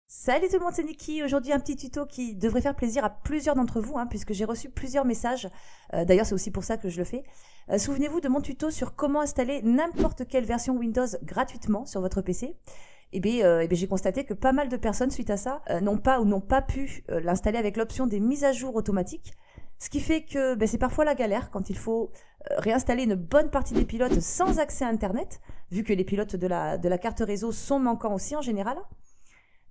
Salut tout le monde, c'est Niki. Aujourd'hui, un petit tuto qui devrait faire plaisir à plusieurs d'entre vous, puisque j'ai reçu plusieurs messages. D'ailleurs, c'est aussi pour ça que je le fais. Souvenez-vous de mon tuto sur comment installer n'importe quelle version Windows gratuitement sur votre PC. J'ai constaté que pas mal de personnes, suite à ça, n'ont pas pu l'installer avec l'option des mises à jour automatiques. Ce qui fait que c'est parfois la galère quand il faut réinstaller une bonne partie des pilotes sans accès à Internet, vu que les pilotes de la carte réseau sont manquants aussi en général.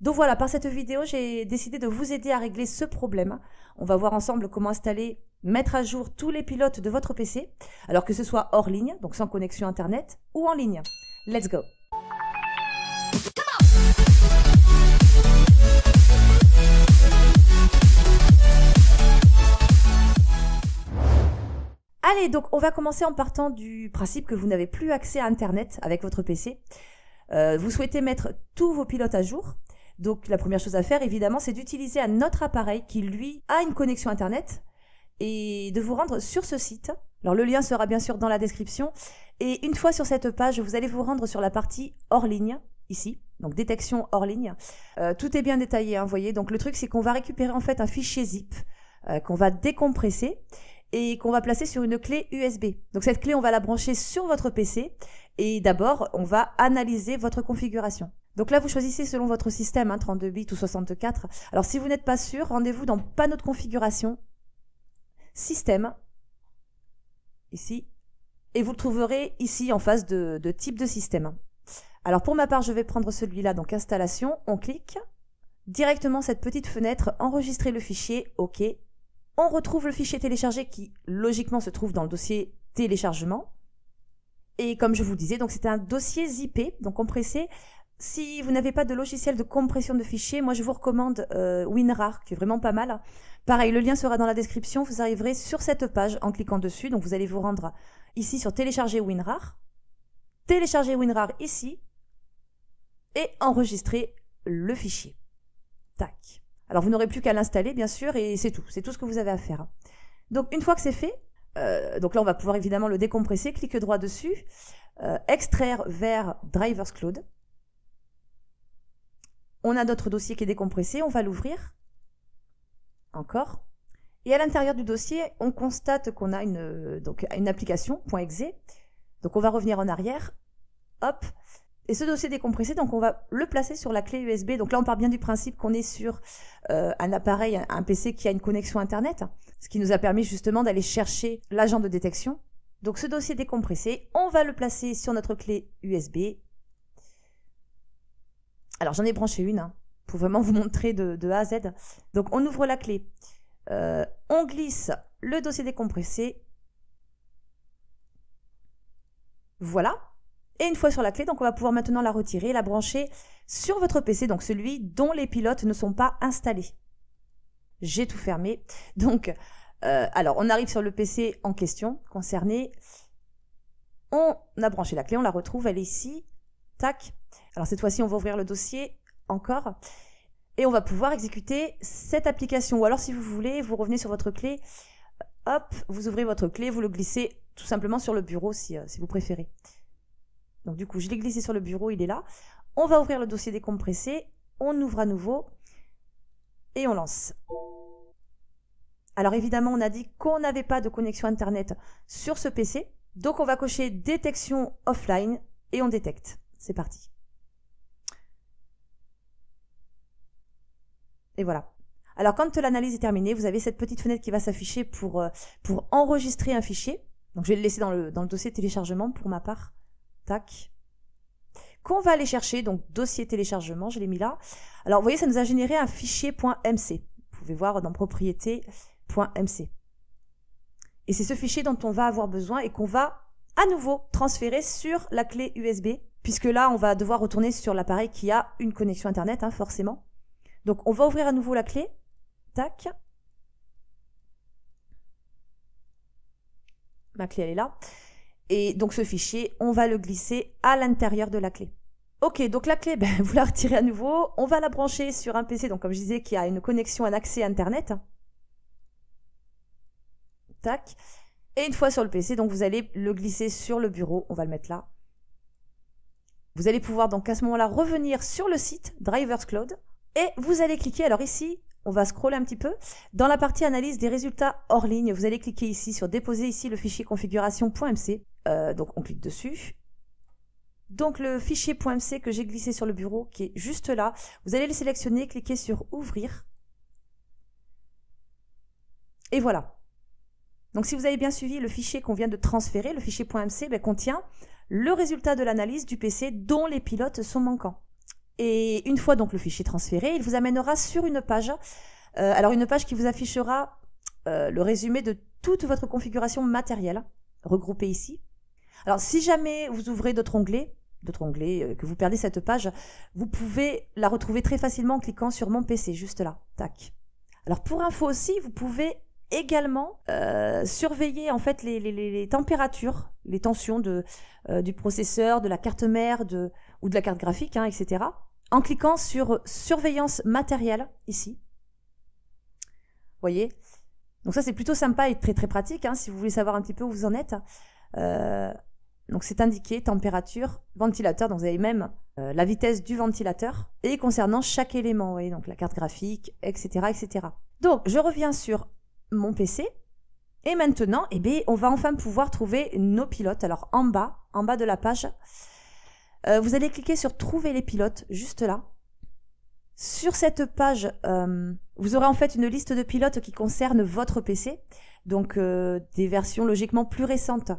Donc voilà, par cette vidéo, j'ai décidé de vous aider à régler ce problème. On va voir ensemble comment installer, mettre à jour tous les pilotes de votre PC, alors que ce soit hors ligne, donc sans connexion Internet, ou en ligne. Let's go! Allez, donc on va commencer en partant du principe que vous n'avez plus accès à Internet avec votre PC. Vous souhaitez mettre tous vos pilotes à jour. Donc la première chose à faire, évidemment, c'est d'utiliser un autre appareil qui, lui, a une connexion Internet et de vous rendre sur ce site. Alors le lien sera bien sûr dans la description. Et une fois sur cette page, vous allez vous rendre sur la partie hors ligne, ici, donc détection hors ligne. Tout est bien détaillé, vous voyez. Donc le truc, c'est qu'on va récupérer en fait un fichier zip qu'on va décompresser et qu'on va placer sur une clé USB. Donc cette clé, on va la brancher sur votre PC et d'abord, on va analyser votre configuration. Donc là, vous choisissez selon votre système, 32 bits ou 64. Alors si vous n'êtes pas sûr, rendez-vous dans panneau de configuration, système, ici, et vous le trouverez ici en face de type de système. Alors pour ma part, je vais prendre celui-là, donc installation, on clique, directement cette petite fenêtre, enregistrer le fichier, OK. On retrouve le fichier téléchargé qui, logiquement, se trouve dans le dossier téléchargement. Et comme je vous disais, donc c'est un dossier zippé, donc compressé. Si vous n'avez pas de logiciel de compression de fichiers, moi je vous recommande WinRAR, qui est vraiment pas mal. Pareil, le lien sera dans la description, vous arriverez sur cette page en cliquant dessus, donc vous allez vous rendre ici sur télécharger WinRAR, télécharger WinRAR ici, et enregistrer le fichier. Tac. Alors vous n'aurez plus qu'à l'installer bien sûr, et c'est tout ce que vous avez à faire. Donc une fois que c'est fait, donc là on va pouvoir évidemment le décompresser, clique droit dessus, extraire vers Drivers Cloud. On a notre dossier qui est décompressé, on va l'ouvrir. Encore. Et à l'intérieur du dossier, on constate qu'on a une application, .exe. Donc on va revenir en arrière. Hop. Et ce dossier décompressé, donc on va le placer sur la clé USB. Donc là, on part bien du principe qu'on est sur un appareil, un PC qui a une connexion Internet. Ce qui nous a permis justement d'aller chercher l'agent de détection. Donc ce dossier décompressé, on va le placer sur notre clé USB. Alors j'en ai branché une, pour vraiment vous montrer de A à Z. Donc on ouvre la clé, on glisse le dossier décompressé. Voilà. Et une fois sur la clé, donc on va pouvoir maintenant la retirer et la brancher sur votre PC, donc celui dont les pilotes ne sont pas installés. J'ai tout fermé. Donc, alors on arrive sur le PC en question, concerné. On a branché la clé, on la retrouve, elle est ici. Tac. Alors cette fois-ci, on va ouvrir le dossier encore et on va pouvoir exécuter cette application. Ou alors si vous voulez, vous revenez sur votre clé, hop, vous ouvrez votre clé, vous le glissez tout simplement sur le bureau si vous préférez. Donc du coup, je l'ai glissé sur le bureau, il est là. On va ouvrir le dossier décompressé, on ouvre à nouveau et on lance. Alors évidemment, on a dit qu'on n'avait pas de connexion Internet sur ce PC. Donc on va cocher détection offline et on détecte. C'est parti. Et voilà. Alors quand l'analyse est terminée, vous avez cette petite fenêtre qui va s'afficher pour enregistrer un fichier. Donc je vais le laisser dans le dossier téléchargement pour ma part. Tac. Qu'on va aller chercher, donc dossier téléchargement, je l'ai mis là. Alors vous voyez, ça nous a généré un fichier .mc. Vous pouvez voir dans propriété.mc. Et c'est ce fichier dont on va avoir besoin et qu'on va à nouveau transférer sur la clé USB, puisque là, on va devoir retourner sur l'appareil qui a une connexion Internet, forcément. Donc, on va ouvrir à nouveau la clé. Tac. Ma clé, elle est là. Et donc, ce fichier, on va le glisser à l'intérieur de la clé. Ok, donc la clé, vous la retirez à nouveau. On va la brancher sur un PC, donc comme je disais, qui a une connexion, un accès Internet. Tac. Et une fois sur le PC, donc vous allez le glisser sur le bureau. On va le mettre là. Vous allez pouvoir donc à ce moment-là revenir sur le site Drivers Cloud Et vous allez cliquer, alors ici, on va scroller un petit peu. Dans la partie analyse des résultats hors ligne, vous allez cliquer ici sur déposer ici le fichier configuration.mc. Donc on clique dessus. Donc le fichier .mc que j'ai glissé sur le bureau, qui est juste là, vous allez le sélectionner, cliquer sur ouvrir. Et voilà. Donc si vous avez bien suivi, le fichier qu'on vient de transférer, le fichier .mc, contient le résultat de l'analyse du PC dont les pilotes sont manquants. Et une fois donc le fichier transféré, il vous amènera sur une page, alors une page qui vous affichera le résumé de toute votre configuration matérielle, regroupée ici. Alors si jamais vous ouvrez d'autres onglets, que vous perdez cette page, vous pouvez la retrouver très facilement en cliquant sur mon PC, juste là. Tac. Alors pour info aussi, vous pouvez également surveiller en fait les températures, les tensions du processeur, de la carte mère ou de la carte graphique, etc. En cliquant sur surveillance matérielle ici. Vous voyez? Donc ça c'est plutôt sympa et très très pratique si vous voulez savoir un petit peu où vous en êtes. Donc c'est indiqué température, ventilateur, donc vous avez même la vitesse du ventilateur et concernant chaque élément, vous voyez, donc la carte graphique, etc., etc. Donc je reviens sur mon PC et maintenant, on va enfin pouvoir trouver nos pilotes. Alors en bas de la page, vous allez cliquer sur trouver les pilotes, juste là. Sur cette page, vous aurez en fait une liste de pilotes qui concerne votre PC, donc des versions logiquement plus récentes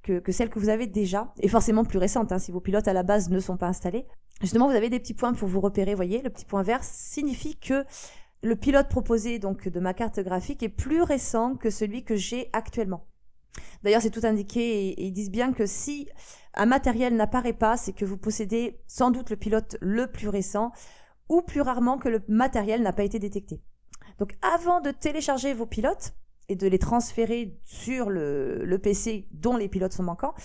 que celles que vous avez déjà, et forcément plus récentes, si vos pilotes à la base ne sont pas installés. Justement, vous avez des petits points pour vous repérer, vous voyez, le petit point vert signifie que le pilote proposé donc de ma carte graphique est plus récent que celui que j'ai actuellement. D'ailleurs, c'est tout indiqué et ils disent bien que si un matériel n'apparaît pas, c'est que vous possédez sans doute le pilote le plus récent ou plus rarement que le matériel n'a pas été détecté. Donc avant de télécharger vos pilotes et de les transférer sur le PC dont les pilotes sont manquants,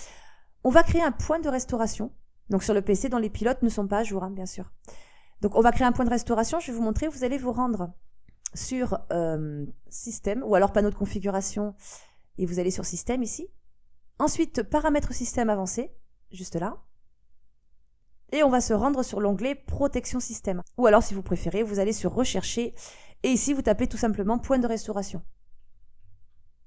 on va créer un point de restauration, donc sur le PC dont les pilotes ne sont pas à jour, bien sûr. Donc on va créer un point de restauration, je vais vous montrer, vous allez vous rendre sur système ou alors panneau de configuration et vous allez sur système ici. Ensuite paramètres système avancé, juste là. Et on va se rendre sur l'onglet protection système. Ou alors si vous préférez, vous allez sur rechercher et ici vous tapez tout simplement point de restauration.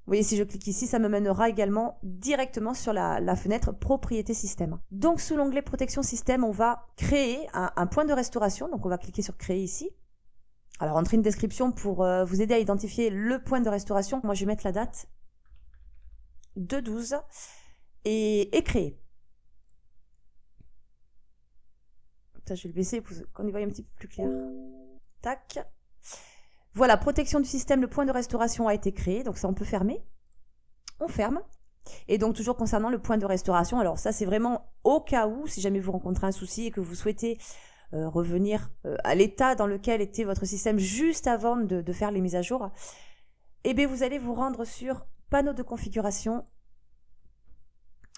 Vous voyez, si je clique ici, ça me mènera également directement sur la fenêtre propriété système. Donc sous l'onglet protection système, on va créer un point de restauration. Donc on va cliquer sur créer ici. Alors entrez une description pour vous aider à identifier le point de restauration. Moi je vais mettre la date de 12 et créer. Ça, je vais le baisser pour qu'on y voit un petit peu plus clair. Tac. Voilà, protection du système, le point de restauration a été créé, donc ça on peut fermer. On ferme. Et donc toujours concernant le point de restauration, alors ça c'est vraiment au cas où, si jamais vous rencontrez un souci et que vous souhaitez revenir à l'état dans lequel était votre système juste avant de faire les mises à jour, vous allez vous rendre sur panneau de configuration.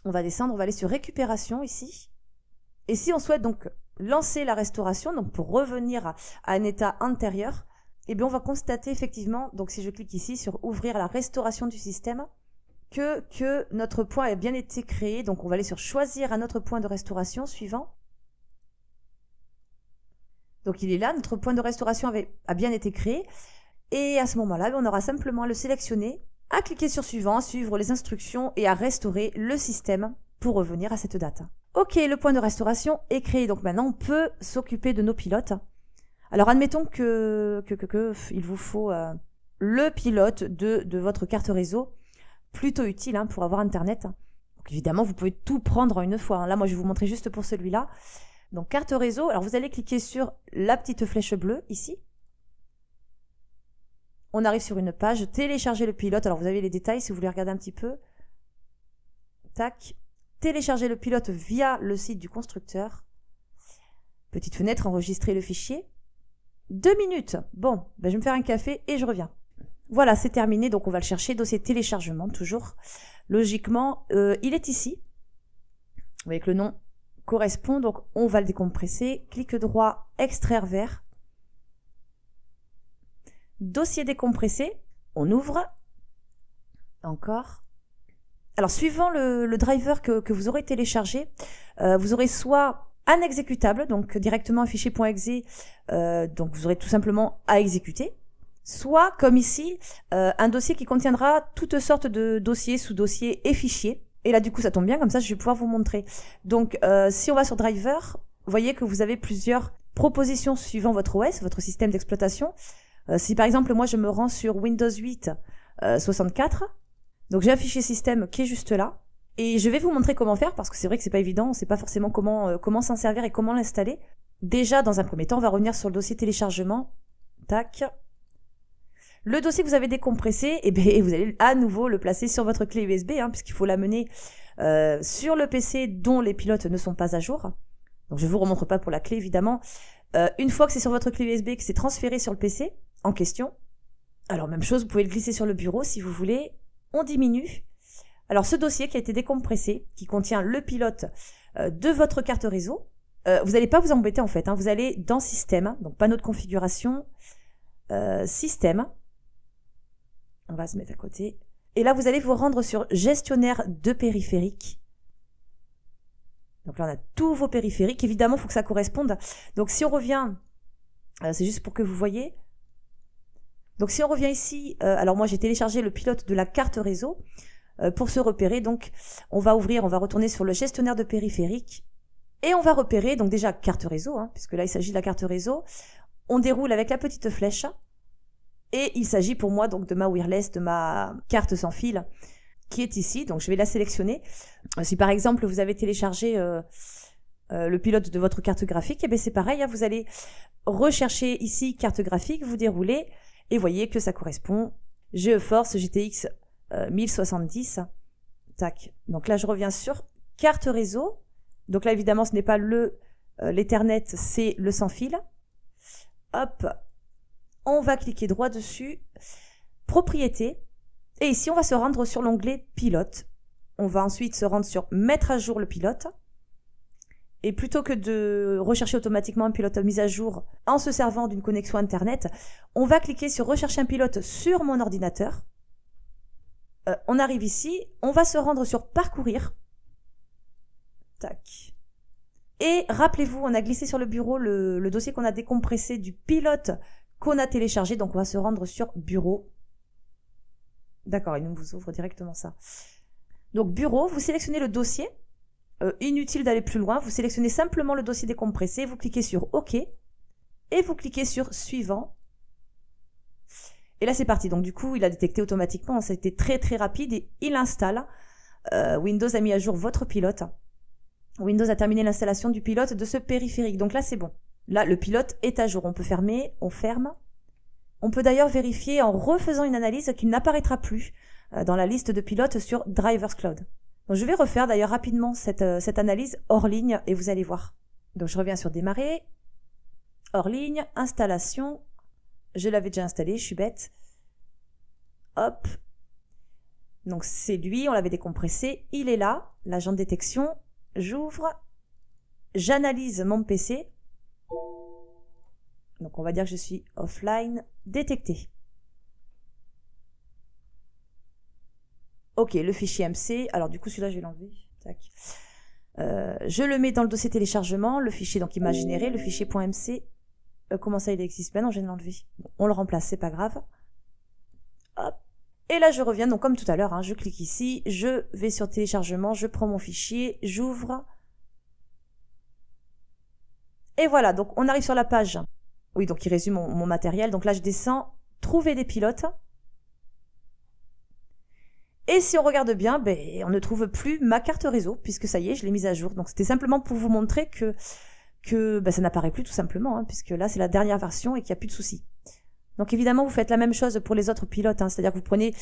On va descendre, on va aller sur récupération ici. Et si on souhaite donc lancer la restauration, donc pour revenir à un état antérieur, on va constater effectivement, donc si je clique ici sur ouvrir la restauration du système, que notre point a bien été créé. Donc on va aller sur choisir un autre point de restauration suivant. Donc il est là, notre point de restauration a bien été créé. Et à ce moment-là, on aura simplement à le sélectionner, à cliquer sur suivant, à suivre les instructions et à restaurer le système pour revenir à cette date. Ok, le point de restauration est créé. Donc maintenant, on peut s'occuper de nos pilotes. Alors admettons il vous faut le pilote de votre carte réseau, plutôt utile pour avoir Internet. Donc évidemment, vous pouvez tout prendre en une fois. Là, moi, je vais vous montrer juste pour celui-là. Donc carte réseau, alors vous allez cliquer sur la petite flèche bleue ici. On arrive sur une page, télécharger le pilote. Alors vous avez les détails si vous voulez regarder un petit peu. Tac. Télécharger le pilote via le site du constructeur. Petite fenêtre, enregistrer le fichier. 2 minutes. Bon, je vais me faire un café et je reviens. Voilà, c'est terminé. Donc on va le chercher, dossier téléchargement toujours. Logiquement, il est ici. Vous voyez que le nom correspond. Donc on va le décompresser. Clic droit, extraire vers. Dossier décompressé. On ouvre. Encore. Alors suivant le driver que vous aurez téléchargé, vous aurez soit un exécutable, donc directement un fichier .exe, donc vous aurez tout simplement à exécuter. Soit, comme ici, un dossier qui contiendra toutes sortes de dossiers, sous-dossiers et fichiers. Et là, du coup, ça tombe bien, comme ça, je vais pouvoir vous montrer. Donc, si on va sur Driver, vous voyez que vous avez plusieurs propositions suivant votre OS, votre système d'exploitation. Si par exemple, moi, je me rends sur Windows 8 64, donc j'ai un fichier système qui est juste là. Et je vais vous montrer comment faire, parce que c'est vrai que c'est pas évident, on sait pas forcément comment s'en servir et comment l'installer. Déjà, dans un premier temps, on va revenir sur le dossier téléchargement. Tac. Le dossier que vous avez décompressé, eh bien, vous allez à nouveau le placer sur votre clé USB, puisqu'il faut l'amener sur le PC dont les pilotes ne sont pas à jour. Donc je ne vous remontre pas pour la clé, évidemment. Une fois que c'est sur votre clé USB, que c'est transféré sur le PC en question, alors même chose, vous pouvez le glisser sur le bureau si vous voulez. On diminue. Alors ce dossier qui a été décompressé, qui contient le pilote de votre carte réseau, vous n'allez pas vous embêter en fait. Vous allez dans Système, donc panneau de configuration, Système. On va se mettre à côté. Et là, vous allez vous rendre sur Gestionnaire de périphériques. Donc là, on a tous vos périphériques. Évidemment, il faut que ça corresponde. Donc si on revient, c'est juste pour que vous voyez. Donc si on revient ici, alors moi j'ai téléchargé le pilote de la carte réseau pour se repérer. Donc on va retourner sur le gestionnaire de périphériques. Et on va repérer, donc déjà carte réseau, puisque là il s'agit de la carte réseau. On déroule avec la petite flèche. Et il s'agit pour moi donc de ma wireless, de ma carte sans fil, qui est ici. Donc je vais la sélectionner. Si par exemple vous avez téléchargé le pilote de votre carte graphique, et bien c'est pareil, vous allez rechercher ici carte graphique, vous déroulez, et voyez que ça correspond. GeForce GTX 1070. Tac. Donc là je reviens sur carte réseau. Donc là évidemment ce n'est pas l'Ethernet, c'est le sans fil. Hop. On va cliquer droit dessus, propriétés, et ici on va se rendre sur l'onglet pilote. On va ensuite se rendre sur mettre à jour le pilote, et plutôt que de rechercher automatiquement un pilote mis à jour en se servant d'une connexion internet, on va cliquer sur rechercher un pilote sur mon ordinateur. On arrive ici, on va se rendre sur parcourir. Tac. Et rappelez-vous, on a glissé sur le bureau le dossier qu'on a décompressé du pilote qu'on a téléchargé, donc on va se rendre sur bureau. D'accord, il nous vous ouvre directement ça. Donc bureau, vous sélectionnez le dossier, inutile d'aller plus loin, vous sélectionnez simplement le dossier décompressé, vous cliquez sur OK, et vous cliquez sur suivant. Et là c'est parti, donc du coup il a détecté automatiquement, ça a été très très rapide et il installe. Windows a mis à jour votre pilote. Windows a terminé l'installation du pilote de ce périphérique, donc là c'est bon. Là, le pilote est à jour. On peut fermer, on ferme. On peut d'ailleurs vérifier en refaisant une analyse qu'il n'apparaîtra plus dans la liste de pilotes sur Drivers Cloud. Donc, je vais refaire d'ailleurs rapidement cette analyse hors ligne et vous allez voir. Donc, je reviens sur démarrer. Hors ligne, installation. Je l'avais déjà installé, je suis bête. Hop. Donc, c'est lui, on l'avait décompressé. Il est là, l'agent de détection. J'ouvre. J'analyse mon PC. Donc on va dire que je suis offline, détecté. Ok, le fichier MC, alors du coup celui-là je vais l'enlever. Tac. Je le mets dans le dossier téléchargement, le fichier donc il m'a généré, le fichier .mc. Comment ça il existe? Ben non, je viens de l'enlever. Bon, on le remplace, c'est pas grave. Hop. Et là je reviens, donc comme tout à l'heure, je clique ici, je vais sur téléchargement, je prends mon fichier, j'ouvre. Et voilà, donc on arrive sur la page. Oui, donc il résume mon matériel. Donc là, je descends, trouver des pilotes. Et si on regarde bien, on ne trouve plus ma carte réseau, puisque ça y est, je l'ai mise à jour. Donc c'était simplement pour vous montrer que ça n'apparaît plus tout simplement, puisque là, c'est la dernière version et qu'il n'y a plus de soucis. Donc évidemment, vous faites la même chose pour les autres pilotes. C'est-à-dire que vous prenez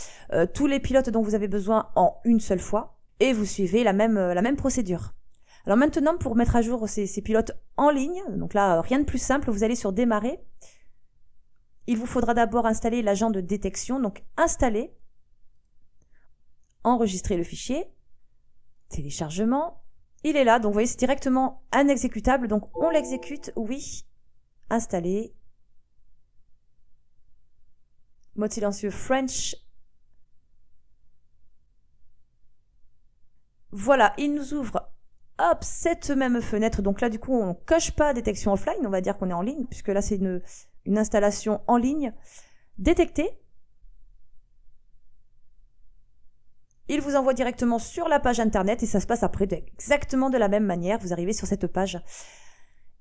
tous les pilotes dont vous avez besoin en une seule fois et vous suivez la même procédure. Alors maintenant, pour mettre à jour ces pilotes en ligne, donc là, rien de plus simple, vous allez sur démarrer. Il vous faudra d'abord installer l'agent de détection, donc installer, enregistrer le fichier, téléchargement. Il est là, donc vous voyez, c'est directement un exécutable, donc on l'exécute, oui, installer. Mode silencieux French. Voilà, il nous ouvre hop, cette même fenêtre. Donc là, du coup, on ne coche pas détection offline, on va dire qu'on est en ligne, puisque là, c'est une installation en ligne. Détecter. Il vous envoie directement sur la page internet et ça se passe après exactement de la même manière. Vous arrivez sur cette page.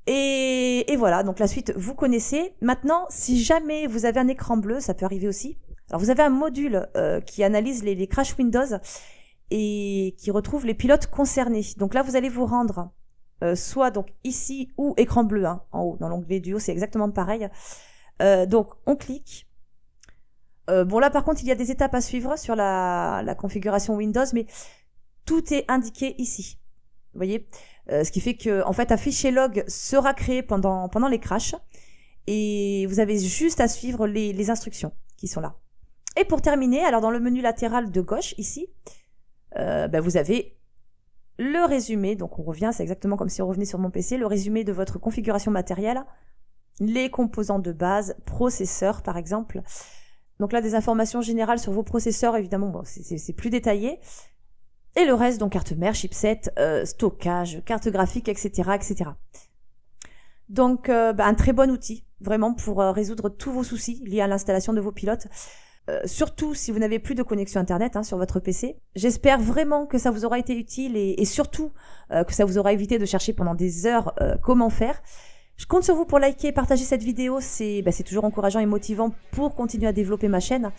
Et voilà, donc la suite, vous connaissez. Maintenant, si jamais vous avez un écran bleu, ça peut arriver aussi. Alors, vous avez un module qui analyse les crash Windows et qui retrouve les pilotes concernés. Donc là, vous allez vous rendre soit donc ici ou écran bleu, hein, en haut, dans l'onglet du haut, c'est exactement pareil. Donc, on clique. Bon, là, par contre, il y a des étapes à suivre sur la configuration Windows, mais tout est indiqué ici. Vous voyez, ce qui fait que, en fait, un fichier log sera créé pendant les crashs et vous avez juste à suivre les instructions qui sont là. Et pour terminer, alors dans le menu latéral de gauche, ici, vous avez le résumé. Donc, on revient, c'est exactement comme si on revenait sur mon PC, le résumé de votre configuration matérielle, les composants de base, processeur, par exemple. Donc là, des informations générales sur vos processeurs, évidemment, bon, c'est plus détaillé. Et le reste, donc carte mère, chipset, stockage, carte graphique, etc. etc. Donc, un très bon outil, vraiment, pour résoudre tous vos soucis liés à l'installation de vos pilotes. Surtout si vous n'avez plus de connexion Internet sur votre PC. J'espère vraiment que ça vous aura été utile et surtout que ça vous aura évité de chercher pendant des heures comment faire. Je compte sur vous pour liker et partager cette vidéo, c'est toujours encourageant et motivant pour continuer à développer ma chaîne.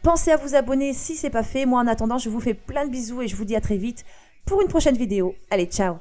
Pensez à vous abonner si c'est pas fait. Moi en attendant, je vous fais plein de bisous et je vous dis à très vite pour une prochaine vidéo. Allez, ciao!